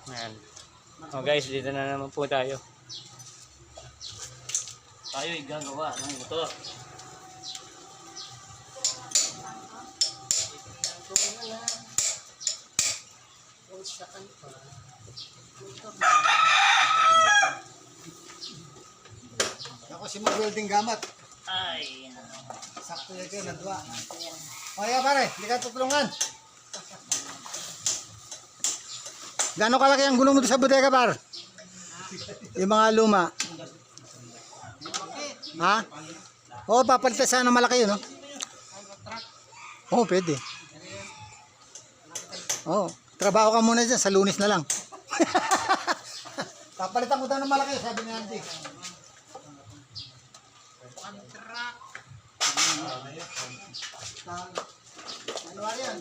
Ayan. O guys, dito na naman po tayo. Tayo ay gagawa ng motor. Ako si mag-welding gamat. Ay, Sakto yan kayo, nadwa. O kaya pare, hindi ka tutulungan. Gano'ng kalaki ang gulong mo sa bodega par? Yung mga luma. Ha? Oo, papalitan sana ng malaki yun, no? Oo, pwede. Oo, trabaho ka muna dyan, sa Lunes na lang. Papalitan ko daw ng malaki, sabi ni Andy. Ano yan?